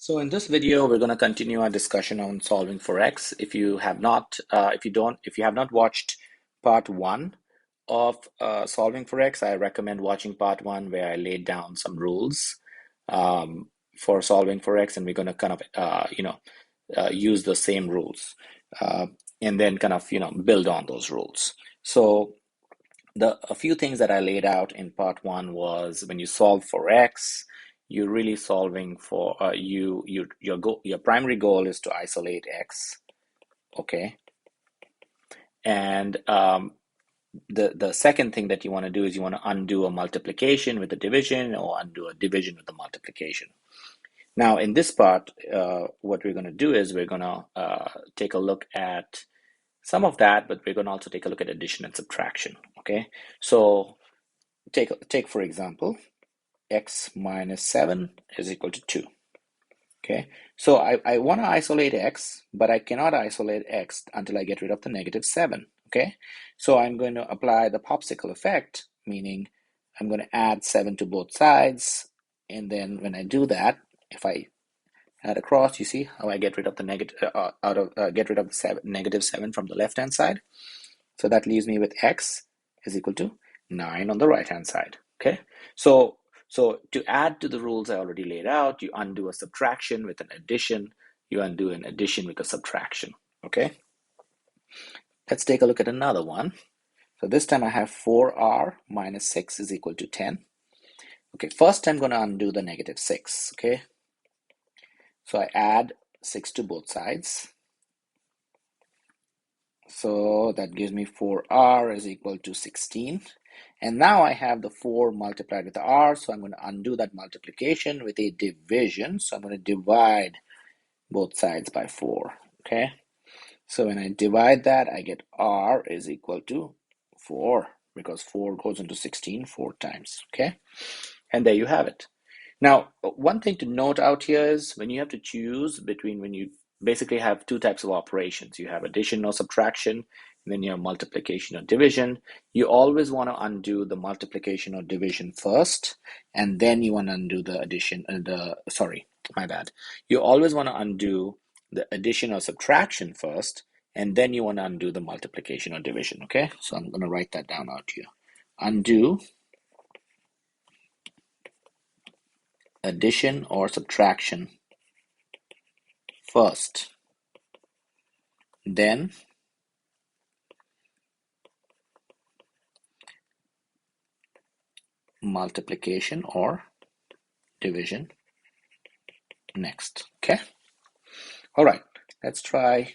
So in this video, we're going to continue our discussion on solving for x. If you have not, if you have not watched part one of solving for x, I recommend watching part one where I laid down some rules for solving for x, and we're going to kind of, use the same rules uh, and then kind of, build on those rules. So a few things that I laid out in part one was when you solve for x, you're really solving for your primary goal is to isolate x, okay? And the second thing that you want to do is you want to undo a multiplication with a division or undo a division with a multiplication. Now in this part, what we're going to do is we're going to take a look at some of that, but we're going to also take a look at addition and subtraction, okay? So take for example, x minus 7 is equal to 2. Okay, so I want to isolate x, but I cannot isolate x until I get rid of the negative 7. Okay, so I'm going to apply the popsicle effect, meaning I'm going to add 7 to both sides, and then when I do that, if I add across, you see how I get rid of the get rid of the negative 7 from the left hand side. So that leaves me with x is equal to 9 on the right hand side. Okay, so to add to the rules I already laid out, you undo a subtraction with an addition, you undo an addition with a subtraction. Okay, let's take a look at another one. So this time I have 4r minus 6 is equal to 10. Okay, first I'm going to undo the negative 6. Okay, so I add 6 to both sides. So that gives me 4r is equal to 16. And now I have the 4 multiplied with the r, so I'm going to undo that multiplication with a division. So I'm going to divide both sides by 4, okay? So when I divide that, I get r is equal to 4, because 4 goes into 16 4 times, okay? And there you have it. Now, one thing to note out here is when you have to choose between, when you basically have two types of operations, you have addition or subtraction, and then you have multiplication or division. You always want to undo the multiplication or division first, and then you want to undo the addition, You always want to undo the addition or subtraction first, and then you want to undo the multiplication or division, okay? So I'm going to write that down out here. Undo addition or subtraction first, then multiplication or division next. Okay, all right, let's try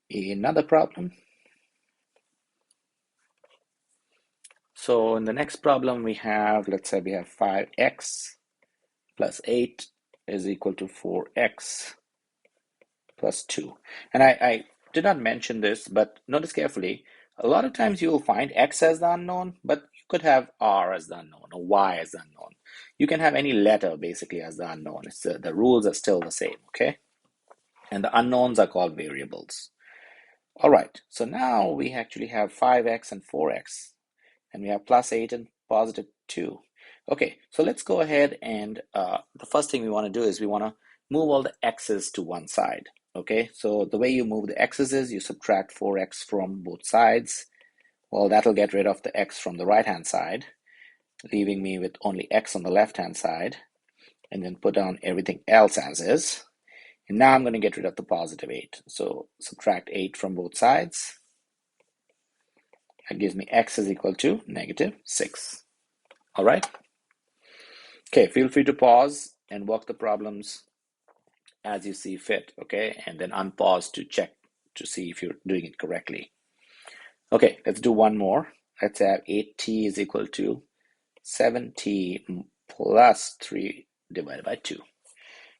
another problem. So in the next problem we have, let's say we have 5x plus 8 is equal to 4x plus 2. And I did not mention this, but notice carefully, a lot of times you will find x as the unknown, but you could have r as the unknown or y as the unknown. You can have any letter basically as the unknown. The rules are still the same, okay? And the unknowns are called variables. All right, so now we actually have 5x and 4x, and we have plus 8 and positive 2. Okay, so let's go ahead and the first thing we want to do is we want to move all the x's to one side. Okay, so the way you move the x's is you subtract 4x from both sides. Well, that'll get rid of the x from the right hand side, leaving me with only x on the left hand side, and then put down everything else as is. And now I'm going to get rid of the positive 8. So subtract 8 from both sides. That gives me x is equal to negative 6. All right. Okay, feel free to pause and work the problems as you see fit, okay? And then unpause to check to see if you're doing it correctly. Okay, let's do one more. Let's have 8t is equal to 7t plus 3 divided by 2.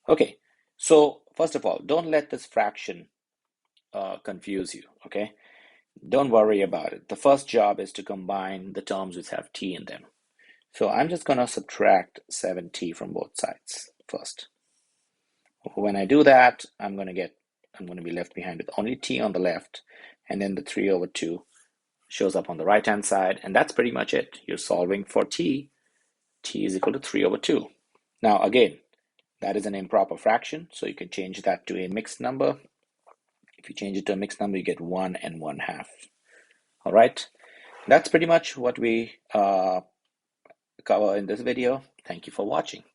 Okay, so first of all, don't let this fraction confuse you, okay? Don't worry about it. The first job is to combine the terms which have t in them. So I'm just going to subtract 7t from both sides first. When I do that, I'm going to be left behind with only t on the left, and then the 3 over 2 shows up on the right hand side, and that's pretty much it. You're solving for t. T is equal to 3 over 2. Now again, That is an improper fraction, so you can change that to a mixed number. If you change it to a mixed number, you get 1 and 1/2. All right, that's pretty much what we cover in this video. Thank you for watching.